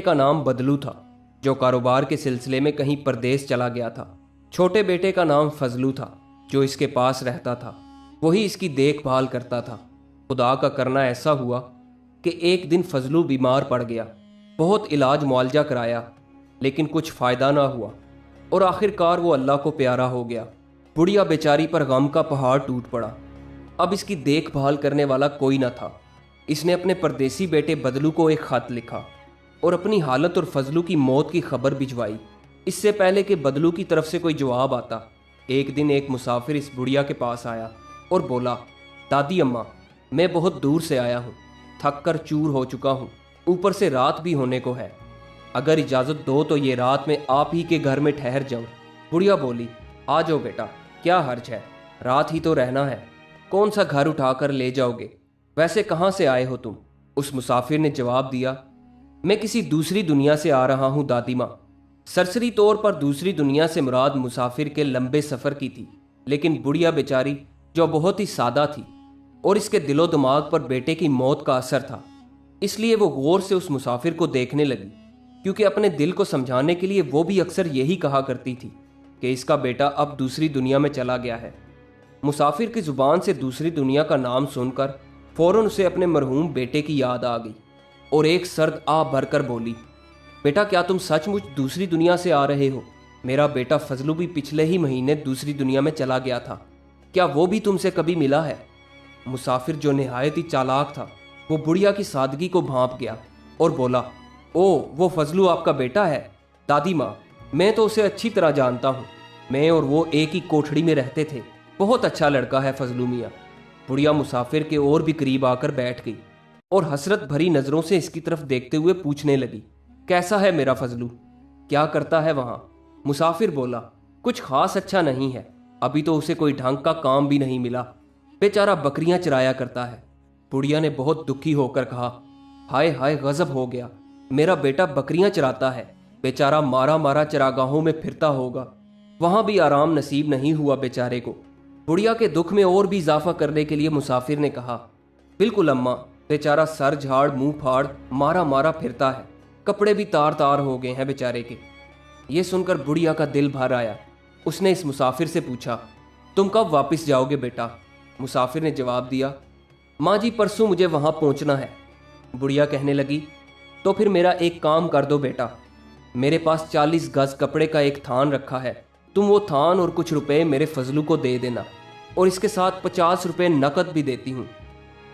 का नाम बदलू था, जो कारोबार के सिलसिले में कहीं परदेश चला गया था। छोटे बेटे का नाम फजलू था, जो इसके पास रहता था। वही इसकी देखभाल करता था। खुदा का करना ऐसा हुआ कि एक दिन फजलू बीमार पड़ गया। बहुत इलाज मुआवजा कराया, लेकिन कुछ फ़ायदा ना हुआ और आखिरकार वो अल्लाह को प्यारा हो गया। बुढ़िया बेचारी पर गम का पहाड़ टूट पड़ा। अब इसकी देखभाल करने वाला कोई न था। इसने अपने परदेसी बेटे बदलू को एक खत लिखा और अपनी हालत और फजलू की मौत की खबर भिजवाई, इससे पहले कि बदलू की तरफ से कोई जवाब आता। एक दिन एक मुसाफिर इस बुढ़िया के पास आया और बोला, दादी अम्मा, मैं बहुत दूर से आया हूँ, थक कर चूर हो चुका हूँ, ऊपर से रात भी होने को है। अगर इजाज़त दो तो ये रात में आप ही के घर में ठहर जाऊँ। बुढ़िया बोली, आ जाओ बेटा, क्या हर्ज है, रात ही तो रहना है, कौन सा घर उठा कर ले जाओगे, वैसे कहाँ से आए हो तुम? उस मुसाफिर ने जवाब दिया, मैं किसी दूसरी दुनिया से आ रहा हूँ दादी माँ। सरसरी तौर पर दूसरी दुनिया से मुराद मुसाफिर के लंबे सफ़र की थी, लेकिन बुढ़िया बेचारी जो बहुत ही सादा थी और इसके दिलो दिमाग पर बेटे की मौत का असर था, इसलिए वो गौर से उस मुसाफिर को देखने लगी, क्योंकि अपने दिल को समझाने के लिए वो भी अक्सर यही कहा करती थी कि इसका बेटा अब दूसरी दुनिया में चला गया है। मुसाफिर की ज़ुबान से दूसरी दुनिया का नाम सुनकर फ़ौरन उसे अपने मरहूम बेटे की याद आ गई और एक सर्द आ भरकर बोली, बेटा क्या तुम सचमुच दूसरी दुनिया से आ रहे हो? मेरा बेटा फजलू भी पिछले ही महीने दूसरी दुनिया में चला गया था, क्या वो भी तुमसे कभी मिला है? मुसाफिर जो निहायत ही चालाक था, वो बुढ़िया की सादगी को भांप गया और बोला, ओ वो फजलू आपका बेटा है? दादी माँ, मैं तो उसे अच्छी तरह जानता हूँ, मैं और वो एक ही कोठड़ी में रहते थे, बहुत अच्छा लड़का है फजलू मियाँ। बुढ़िया मुसाफिर के और भी करीब आकर बैठ गई और हसरत भरी नज़रों से इसकी तरफ देखते हुए पूछने लगी, कैसा है मेरा फजलू, क्या करता है वहाँ? मुसाफिर बोला, कुछ खास अच्छा नहीं है, अभी तो उसे कोई ढंग का काम भी नहीं मिला, बेचारा बकरियां चराया करता है। बुढ़िया ने बहुत दुखी होकर कहा, हाय हाय गजब हो गया, मेरा बेटा बकरियां चराता है, बेचारा मारा मारा चरागाहों में फिरता होगा, वहां भी आराम नसीब नहीं हुआ बेचारे को। बुढ़िया के दुख में और भी इजाफा करने के लिए मुसाफिर ने कहा, बिल्कुल अम्मा, बेचारा सर झाड़ मुंह फाड़ मारा मारा फिरता है, कपड़े भी तार तार हो गए हैं बेचारे के। ये सुनकर बुढ़िया का दिल भर आया। उसने इस मुसाफिर से पूछा, तुम कब वापस जाओगे बेटा? मुसाफिर ने जवाब दिया, माँ जी परसों मुझे वहाँ पहुँचना है। बुढ़िया कहने लगी, तो फिर मेरा एक काम कर दो बेटा, मेरे पास 40 गज कपड़े का एक थान रखा है, तुम वो थान और कुछ रुपए मेरे फजलू को दे देना, और इसके साथ 50 रुपए नकद भी देती हूँ।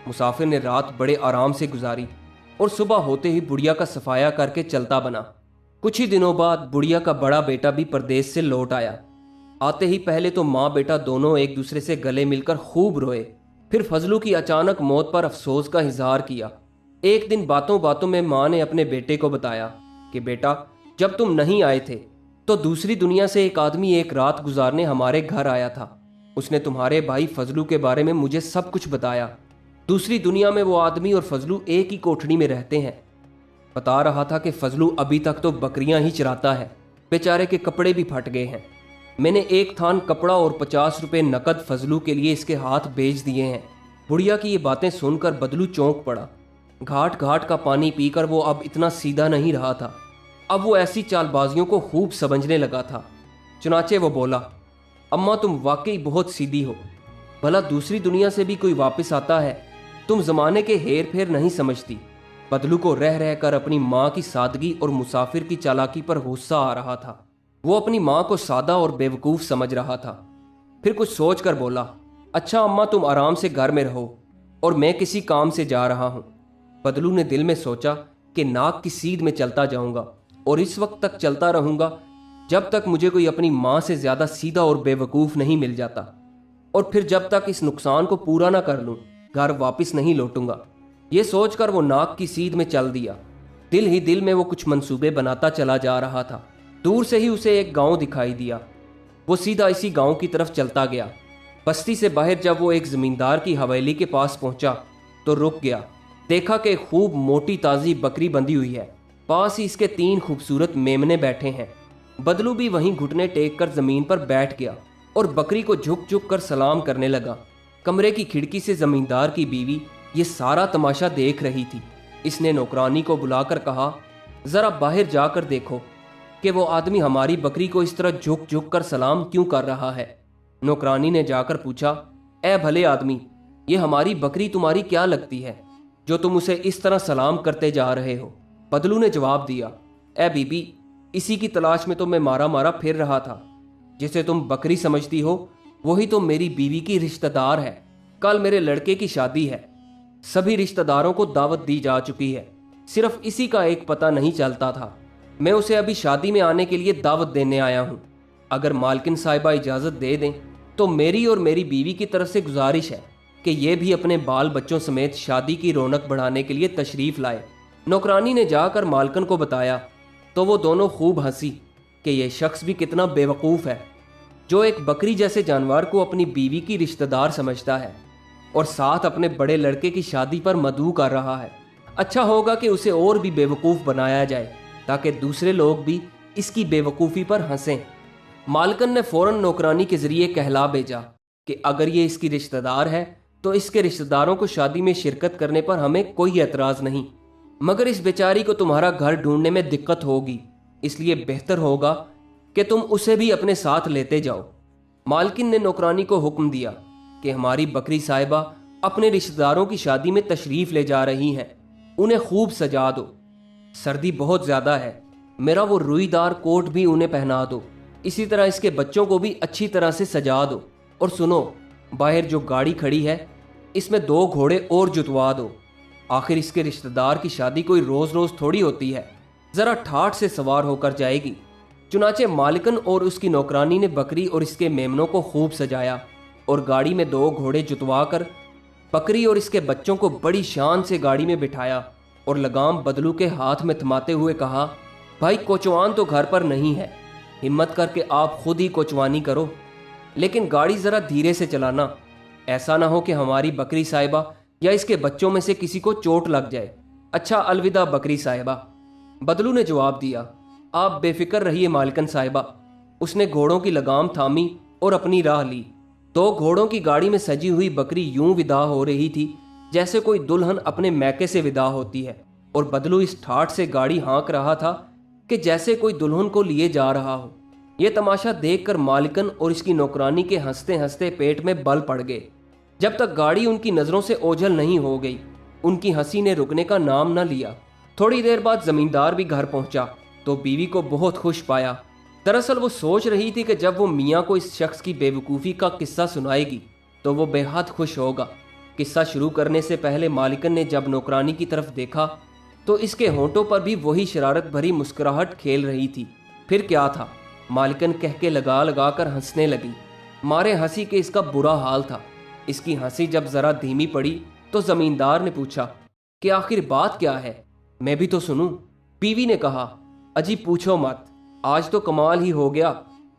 मुसाफिर ने रात बड़े आराम से गुजारी और सुबह होते ही बुढ़िया का सफाया करके चलता बना। कुछ ही दिनों बाद बुढ़िया का बड़ा बेटा भी परदेश से लौट आया। आते ही पहले तो माँ बेटा दोनों एक दूसरे से गले मिलकर खूब रोए, फिर फजलू की अचानक मौत पर अफसोस का इजहार किया। एक दिन बातों बातों में माँ ने अपने बेटे को बताया कि बेटा, जब तुम नहीं आए थे तो दूसरी दुनिया से एक आदमी एक रात गुजारने हमारे घर आया था। उसने तुम्हारे भाई फजलू के बारे में मुझे सब कुछ बताया। दूसरी दुनिया में वो आदमी और फजलू एक ही कोठड़ी में रहते हैं। बता रहा था कि फजलू अभी तक तो बकरियां ही चराता है, बेचारे के कपड़े भी फट गए हैं। मैंने एक थान कपड़ा और 50 रुपए नकद फजलू के लिए इसके हाथ भेज दिए हैं। बुढ़िया की ये बातें सुनकर बदलू चौंक पड़ा। घाट घाट का पानी पीकर वो अब इतना सीधा नहीं रहा था। अब वो ऐसी चालबाजियों को खूब समझने लगा था। चुनाचे वो बोला, अम्मा तुम वाकई बहुत सीधी हो, भला दूसरी दुनिया से भी कोई वापस आता है? तुम जमाने के हेर फेर नहीं समझती। बदलू को रह रह कर अपनी माँ की सादगी और मुसाफिर की चालाकी पर गुस्सा आ रहा था। वो अपनी माँ को सादा और बेवकूफ़ समझ रहा था। फिर कुछ सोच कर बोला, अच्छा अम्मा तुम आराम से घर में रहो और मैं किसी काम से जा रहा हूँ। बदलू ने दिल में सोचा कि नाक की सीध में चलता जाऊंगा और इस वक्त तक चलता रहूंगा जब तक मुझे कोई अपनी माँ से ज़्यादा सीधा और बेवकूफ़ नहीं मिल जाता, और फिर जब तक इस नुकसान को पूरा ना कर लूँ घर वापस नहीं लौटूंगा। ये सोचकर वो नाक की सीध में चल दिया। दिल ही दिल में वो कुछ मंसूबे बनाता चला जा रहा था। दूर से ही उसे एक गांव दिखाई दिया। वो सीधा इसी गांव की तरफ चलता गया। बस्ती से बाहर जब वो एक ज़मींदार की हवेली के पास पहुंचा तो रुक गया। देखा कि खूब मोटी ताज़ी बकरी बंधी हुई है, पास ही इसके 3 खूबसूरत मेमने बैठे हैं। बदलू भी वहीं घुटने टेक कर ज़मीन पर बैठ गया और बकरी को झुक झुक कर सलाम करने लगा। कमरे की खिड़की से ज़मींदार की बीवी ये सारा तमाशा देख रही थी। इसने नौकरानी को बुलाकर कहा, ذرا باہر جا کر دیکھو کہ وہ آدمی ہماری بکری کو اس طرح جھک جھک کر سلام کیوں کر رہا ہے۔ نوکرانی نے جا کر پوچھا، اے بھلے آدمی، یہ ہماری بکری تمہاری کیا لگتی ہے جو تم اسے اس طرح سلام کرتے جا رہے ہو؟ بدلو نے جواب دیا، اے بی بی، اسی کی تلاش میں تو میں مارا مارا پھر رہا تھا۔ جسے تم بکری سمجھتی ہو وہی تو میری بیوی کی رشتہ دار ہے۔ کل میرے لڑکے کی شادی ہے، سبھی رشتہ داروں کو دعوت دی جا چکی ہے، صرف اسی کا ایک پتہ نہیں چلتا تھا۔ میں اسے ابھی شادی میں آنے کے لیے دعوت دینے آیا ہوں۔ اگر مالکن صاحبہ اجازت دے دیں تو میری اور میری بیوی کی طرف سے گزارش ہے کہ یہ بھی اپنے بال بچوں سمیت شادی کی رونق بڑھانے کے لیے تشریف لائے۔ نوکرانی نے جا کر مالکن کو بتایا تو وہ دونوں خوب ہنسی کہ یہ شخص بھی کتنا بے وقوف ہے، جو ایک بکری جیسے جانور کو اپنی بیوی کی رشتہ دار سمجھتا ہے اور ساتھ اپنے بڑے لڑکے کی شادی پر مدعو کر رہا ہے۔ اچھا ہوگا کہ اسے اور بھی بے وقوف بنایا جائے تاکہ دوسرے لوگ بھی اس کی بے وقوفی پر ہنسیں۔ مالکن نے فوراً نوکرانی کے ذریعے کہلا بھیجا کہ اگر یہ اس کی رشتہ دار ہے تو اس کے رشتہ داروں کو شادی میں شرکت کرنے پر ہمیں کوئی اعتراض نہیں، مگر اس بیچاری کو تمہارا گھر ڈھونڈنے میں دقت ہوگی، اس لیے بہتر ہوگا کہ تم اسے بھی اپنے ساتھ لیتے جاؤ۔ مالکن نے نوکرانی کو حکم دیا کہ ہماری بکری صاحبہ اپنے رشتہ داروں کی شادی میں تشریف لے جا رہی ہیں، انہیں خوب سجا دو۔ سردی بہت زیادہ ہے، میرا وہ روئی دار کوٹ بھی انہیں پہنا دو، اسی طرح اس کے بچوں کو بھی اچھی طرح سے سجا دو، اور سنو، باہر جو گاڑی کھڑی ہے اس میں 2 گھوڑے اور جتوا دو، آخر اس کے رشتہ دار کی شادی کوئی روز روز تھوڑی ہوتی ہے، ذرا ٹھاٹھ سے سوار ہو کر جائے گی۔ چنانچہ مالکن اور اس کی نوکرانی نے بکری اور اس کے میمنوں کو خوب سجایا اور گاڑی میں 2 گھوڑے جتوا کر بکری اور اس کے بچوں کو بڑی شان سے گاڑی میں بٹھایا اور لگام بدلو کے ہاتھ میں تھماتے ہوئے کہا، بھائی کوچوان تو گھر پر نہیں ہے، ہمت کر کے آپ خود ہی کوچوانی کرو، لیکن گاڑی ذرا دھیرے سے چلانا، ایسا نہ ہو کہ ہماری بکری صاحبہ یا اس کے بچوں میں سے کسی کو چوٹ لگ جائے۔ اچھا، الوداع بکری صاحبہ۔ بدلو نے جواب دیا، آپ بے فکر رہیے مالکن صاحبہ۔ اس نے گھوڑوں کی لگام تھامی اور اپنی راہ لی۔ 2 گھوڑوں کی گاڑی میں سجی ہوئی بکری یوں ودا ہو رہی تھی جیسے کوئی دلہن اپنے میکے سے ودا ہوتی ہے، اور بدلو اس ٹھاٹھ سے گاڑی ہانک رہا تھا کہ جیسے کوئی دلہن کو لیے جا رہا ہو۔ یہ تماشا دیکھ کر مالکن اور اس کی نوکرانی کے ہنستے ہنستے پیٹ میں بل پڑ گئے۔ جب تک گاڑی ان کی نظروں سے اوجھل نہیں ہو گئی ان کی ہنسی نے رکنے کا نام نہ لیا۔ تھوڑی دیر بعد زمیندار بھی گھر پہنچا تو بیوی کو بہت خوش پایا۔ دراصل وہ سوچ رہی تھی کہ جب وہ میاں کو اس شخص کی بے وقوفی کا قصہ سنائے گی تو وہ بے حد خوش ہوگا۔ قصہ شروع کرنے سے پہلے مالکن نے جب نوکرانی کی طرف دیکھا تو اس کے ہونٹوں پر بھی وہی شرارت بھری مسکراہٹ کھیل رہی تھی۔ پھر کیا تھا، مالکن کہہ کے لگا لگا کر ہنسنے لگی، مارے ہنسی کہ اس کا برا حال تھا۔ اس کی ہنسی جب ذرا دھیمی پڑی تو زمیندار نے پوچھا کہ آخر بات کیا ہے، میں بھی تو سنوں۔ بیوی نے کہا، اجی پوچھو مت، آج تو کمال ہی ہو گیا،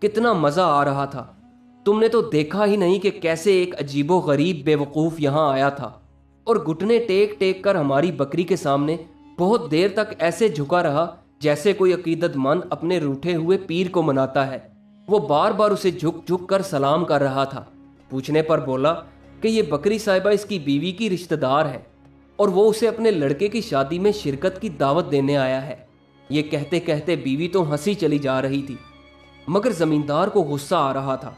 کتنا مزہ آ رہا تھا۔ تم نے تو دیکھا ہی نہیں کہ کیسے ایک عجیب و غریب بے وقوف یہاں آیا تھا اور گھٹنے ٹیک ٹیک کر ہماری بکری کے سامنے بہت دیر تک ایسے جھکا رہا جیسے کوئی عقیدت مند اپنے روٹھے ہوئے پیر کو مناتا ہے۔ وہ بار بار اسے جھک جھک کر سلام کر رہا تھا۔ پوچھنے پر بولا کہ یہ بکری صاحبہ اس کی بیوی کی رشتہ دار ہے اور وہ اسے اپنے لڑکے کی شادی میں شرکت کی دعوت دینے آیا ہے۔ یہ کہتے کہتے بیوی تو ہنسی چلی جا رہی تھی مگر زمیندار کو غصہ آ رہا تھا۔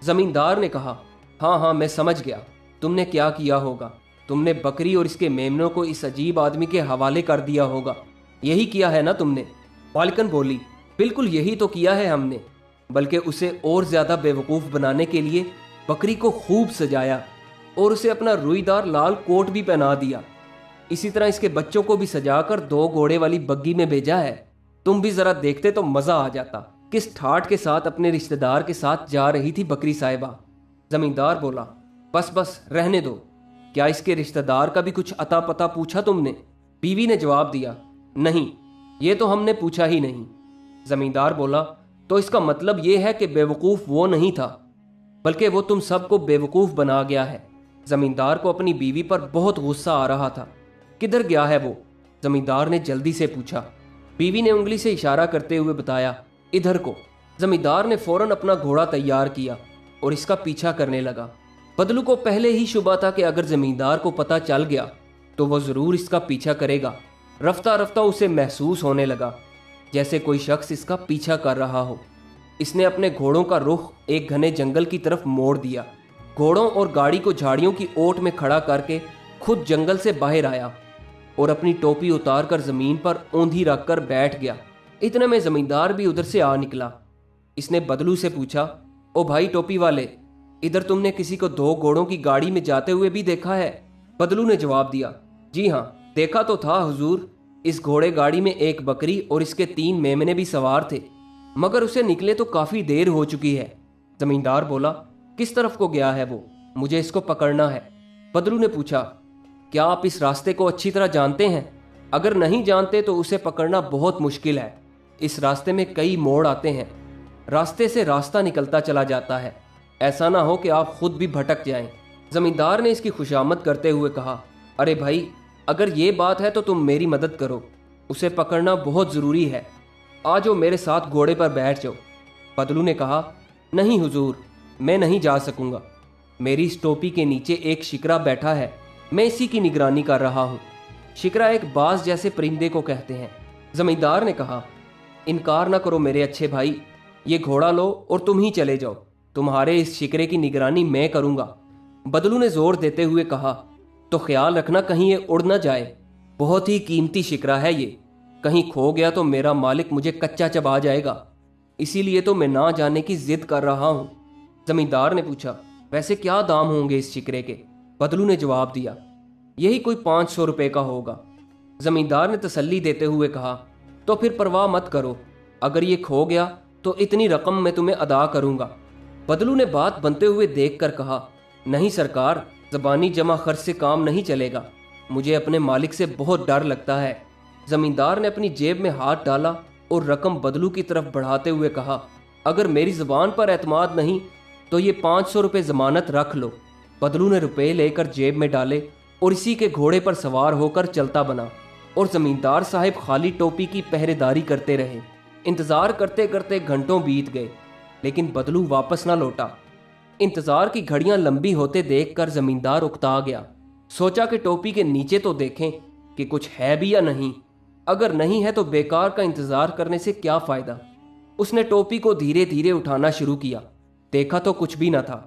زمیندار نے کہا، ہاں ہاں میں سمجھ گیا تم نے کیا کیا ہوگا، تم نے بکری اور اس کے میمنوں کو اس عجیب آدمی کے حوالے کر دیا ہوگا، یہی کیا ہے نا تم نے؟ مالکن بولی، بالکل یہی تو کیا ہے ہم نے، بلکہ اسے اور زیادہ بے وقوف بنانے کے لیے بکری کو خوب سجایا اور اسے اپنا روئی دار لال کوٹ بھی پہنا دیا۔ اسی طرح اس کے بچوں کو بھی سجا کر 2 گھوڑے والی بگی میں بھیجا ہے۔ تم بھی ذرا دیکھتے تو مزہ آ جاتا کس ٹھاٹ کے ساتھ اپنے رشتہ دار کے ساتھ جا رہی تھی بکری صاحبہ۔ زمیندار بولا، بس بس رہنے دو، کیا اس کے رشتہ دار کا بھی کچھ اتا پتا پوچھا تم نے؟ بیوی نے جواب دیا، نہیں، یہ تو ہم نے پوچھا ہی نہیں۔ زمیندار بولا، تو اس کا مطلب یہ ہے کہ بے وقوف وہ نہیں تھا بلکہ وہ تم سب کو بے وقوف بنا گیا ہے۔ زمیندار کو اپنی بیوی پر بہت غصہ آ رہا تھا۔ کدھر گیا ہے وہ؟ زمیندار نے جلدی سے پوچھا۔ بیوی نے انگلی سے اشارہ کرتے ہوئے بتایا، ادھر کو۔ زمیندار نے فوراً اپنا گھوڑا تیار کیا اور اس کا پیچھا کرنے لگا۔ بدلو کو پہلے ہی شبہ تھا کہ اگر زمیندار کو پتہ چل گیا تو وہ ضرور اس کا پیچھا کرے گا، रफ्ता रफ्ता उसे महसूस होने लगा जैसे कोई शख्स इसका पीछा कर रहा हो। इसने अपने घोड़ों का रुख एक घने जंगल की तरफ मोड़ दिया। घोड़ों और गाड़ी को झाड़ियों की ओट में खड़ा करके खुद जंगल से बाहर आया और अपनी टोपी उतार कर जमीन पर औंधी रखकर बैठ गया। इतने में जमींदार भी उधर से आ निकला। इसने बदलू से पूछा, ओ भाई टोपी वाले, इधर तुमने किसी को 2 घोड़ों की गाड़ी में जाते हुए भी देखा है? बदलू ने जवाब दिया, जी हाँ, देखा तो था हुजूर। इस घोड़े गाड़ी में एक बकरी और इसके 3 मेमने भी सवार थे, मगर उसे निकले तो काफी देर हो चुकी है। जमींदार बोला, किस तरफ को गया है वो? मुझे इसको पकड़ना है। बदलू ने पूछा, क्या आप इस रास्ते को अच्छी तरह जानते हैं? अगर नहीं जानते तो उसे पकड़ना बहुत मुश्किल है। इस रास्ते में कई मोड़ आते हैं, रास्ते से रास्ता निकलता चला जाता है, ऐसा ना हो कि आप खुद भी भटक जाएं। जमींदार ने इसकी खुशामद करते हुए कहा, अरे भाई, अगर ये बात है तो तुम मेरी मदद करो, उसे पकड़ना बहुत ज़रूरी है। आ जाओ मेरे साथ घोड़े पर बैठ जाओ। बदलू ने कहा, नहीं हुजूर, मैं नहीं जा सकूंगा। मेरी इस टोपी के नीचे एक शिकरा बैठा है, मैं इसी की निगरानी कर रहा हूँ। शिकरा एक बाज जैसे परिंदे को कहते हैं। जमींदार ने कहा, इनकार ना करो मेरे अच्छे भाई, ये घोड़ा लो और तुम ही चले जाओ। तुम्हारे इस शिकरे की निगरानी मैं करूंगा। बदलू ने जोर देते हुए कहा, तो ख्याल रखना कहीं ये उड़ ना जाए। बहुत ही कीमती शिकरा है ये, कहीं खो गया तो मेरा मालिक मुझे कच्चा चबा जाएगा। इसीलिए तो मैं ना जाने की जिद कर रहा हूँ। जमींदार ने पूछा, वैसे क्या दाम होंगे इस शिकरे के? बदलू ने जवाब दिया, यही कोई 500 रुपये का होगा। जमींदार ने तसल्ली देते हुए कहा, तो फिर परवाह मत करो, अगर ये खो गया तो इतनी रकम मैं तुम्हें अदा करूंगा। बदलू ने बात बनते हुए देखकर कहा, नहीं सरकार, ज़बानी जमा खर्च से काम नहीं चलेगा, मुझे अपने मालिक से बहुत डर लगता है। जमींदार ने अपनी जेब में हाथ डाला और रकम बदलू की तरफ बढ़ाते हुए कहा, अगर मेरी ज़बान पर एतमाद नहीं तो ये 500 रुपये ज़मानत रख लो। बदलू ने रुपए लेकर जेब में डाले और इसी के घोड़े पर सवार होकर चलता बना और जमींदार साहिब खाली टोपी की पहरेदारी करते रहे। इंतज़ार करते करते घंटों बीत गए, लेकिन बदलू वापस ना लौटा। इंतज़ार की घड़ियां लंबी होते देखकर जमींदार उकता गया। सोचा कि टोपी के नीचे तो देखें कि कुछ है भी या नहीं, अगर नहीं है तो बेकार का इंतज़ार करने से क्या फ़ायदा। उसने टोपी को धीरे धीरे उठाना शुरू किया, देखा तो कुछ भी न था।